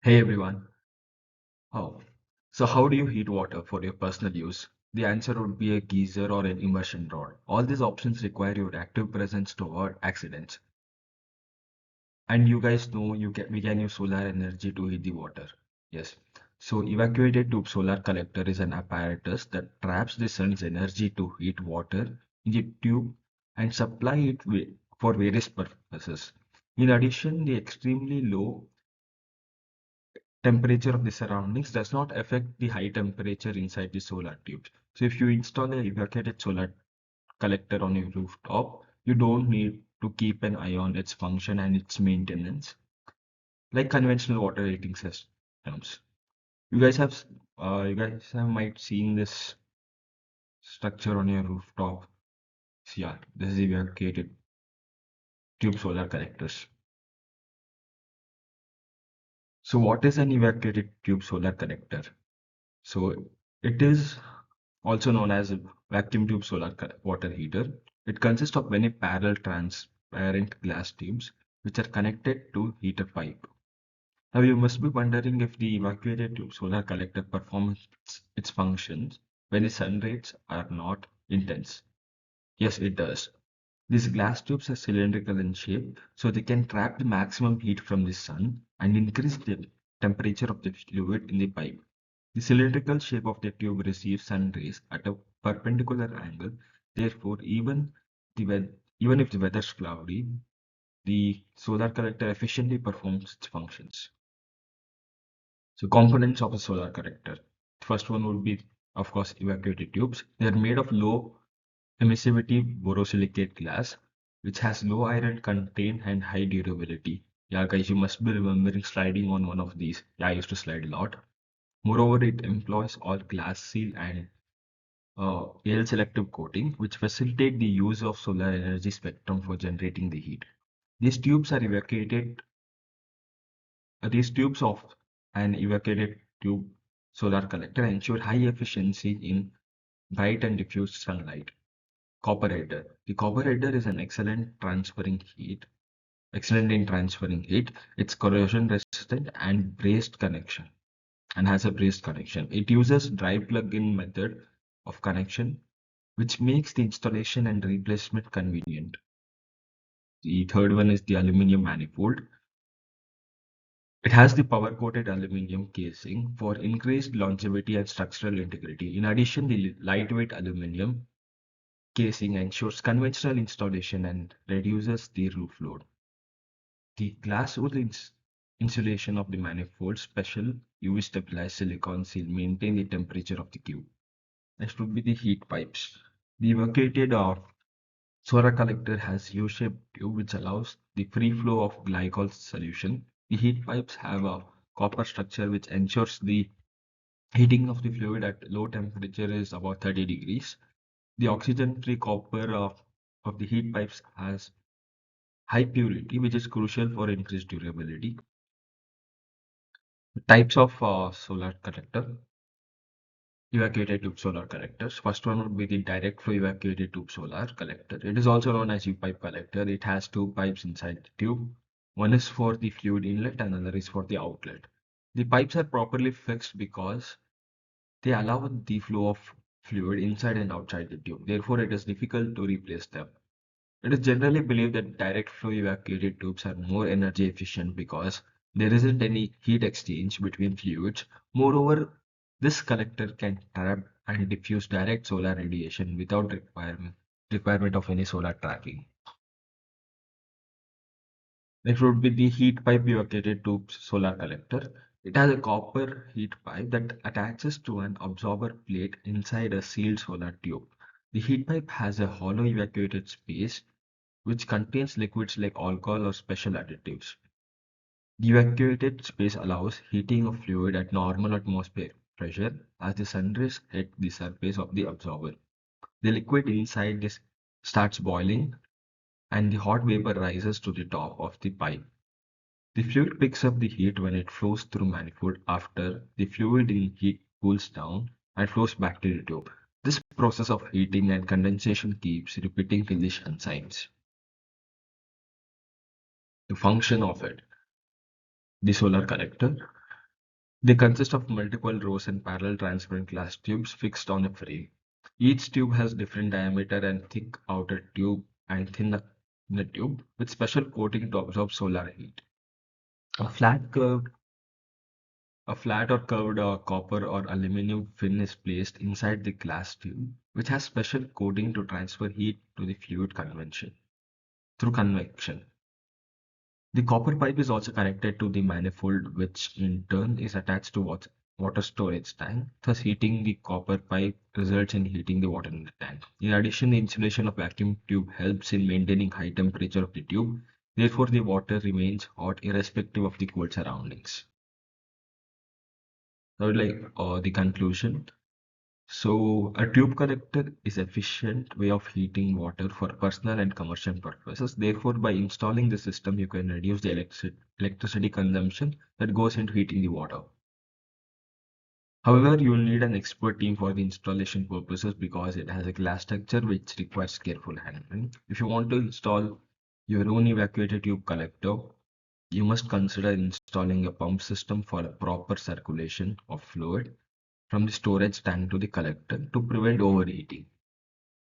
Hey everyone. Oh, so how do you heat water for your personal use? The answer would be a geyser or an immersion rod. All these options require your active presence to avoid accidents. And you guys know we can use solar energy to heat the water. Yes. So evacuated tube solar collector is an apparatus that traps the sun's energy to heat water in the tube and supply it for various purposes. In addition, the extremely low temperature of the surroundings does not affect the high temperature inside the solar tubes. So if you install a evacuated solar collector on your rooftop, you don't need to keep an eye on its function and its maintenance like conventional water heating systems. You guys have might seen this structure on your rooftop. So yeah, this is evacuated tube solar collectors. So what is an evacuated tube solar collector? So it is also known as a vacuum tube solar water heater. It consists of many parallel transparent glass tubes which are connected to heater pipe. Now you must be wondering if the evacuated tube solar collector performs its functions when the sun rays are not intense. Yes, it does. These glass tubes are cylindrical in shape, so they can trap the maximum heat from the sun and increase the temperature of the fluid in the pipe. The cylindrical shape of the tube receives sun rays at a perpendicular angle. Therefore, even if the weather is cloudy, the solar collector efficiently performs its functions. So, components of a solar collector. The first one would be, of course, evacuated tubes. They are made of low emissivity borosilicate glass, which has low iron content and high durability. Yeah, guys, you must be remembering sliding on one of these. Yeah, I used to slide a lot. Moreover, it employs all glass seal and air selective coating, which facilitate the use of solar energy spectrum for generating the heat. These tubes are evacuated. These tubes of an evacuated tube solar collector ensure high efficiency in bright and diffuse sunlight. Copper header. The copper header is an excellent in transferring heat. It's corrosion resistant and braced connection and has a braced connection. It uses dry plug-in method of connection, which makes the installation and replacement convenient. The third one is the aluminum manifold. It has the power-coated aluminum casing for increased longevity and structural integrity. In addition, the lightweight aluminum casing ensures conventional installation and reduces the roof load. The glass wool insulation of the manifold special UV stabilized silicon seal maintain the temperature of the tube. Next would be the heat pipes. The evacuated solar collector has U-shaped tube which allows the free flow of glycol solution. The heat pipes have a copper structure which ensures the heating of the fluid at low temperature is about 30 degrees. The oxygen-free copper of the heat pipes has high purity, which is crucial for increased durability. Types of solar collector, evacuated tube solar collectors. First one would be the direct flow evacuated tube solar collector. It is also known as U-pipe collector. It has two pipes inside the tube. One is for the fluid inlet and another is for the outlet. The pipes are properly fixed because they allow the flow of fluid inside and outside the tube. Therefore, it is difficult to replace them. It is generally believed that direct flow evacuated tubes are more energy efficient because there isn't any heat exchange between fluids. Moreover, this collector can trap and diffuse direct solar radiation without requirement of any solar trapping. Next would be the heat pipe evacuated tube solar collector. It has a copper heat pipe that attaches to an absorber plate inside a sealed solar tube. The heat pipe has a hollow evacuated space which contains liquids like alcohol or special additives. The evacuated space allows heating of fluid at normal atmospheric pressure as the sun rays hit the surface of the absorber. The liquid inside this starts boiling and the hot vapor rises to the top of the pipe. The fluid picks up the heat when it flows through manifold after the fluid in heat cools down and flows back to the tube. This process of heating and condensation keeps repeating till the sun shines. The function of it. The solar collector. They consist of multiple rows and parallel transparent glass tubes fixed on a frame. Each tube has different diameter and thick outer tube and thin inner tube with special coating to absorb solar heat. A flat curved A flat or curved copper or aluminum fin is placed inside the glass tube, which has special coating to transfer heat to the fluid convection through convection. The copper pipe is also connected to the manifold, which in turn is attached to water storage tank. Thus, heating the copper pipe results in heating the water in the tank. In addition, the insulation of vacuum tube helps in maintaining high temperature of the tube. Therefore, the water remains hot irrespective of the cold surroundings. So, the conclusion. So, a tube collector is efficient way of heating water for personal and commercial purposes. Therefore, by installing the system, you can reduce the electricity consumption that goes into heating the water. However, you will need an expert team for the installation purposes because it has a glass structure which requires careful handling. If you want to install your own evacuated tube collector, you must consider installing a pump system for a proper circulation of fluid from the storage tank to the collector to prevent overheating.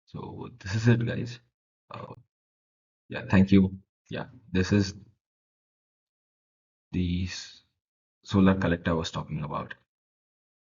So this is it, guys. Uh, yeah, thank you. Yeah, this is the solar collector I was talking about.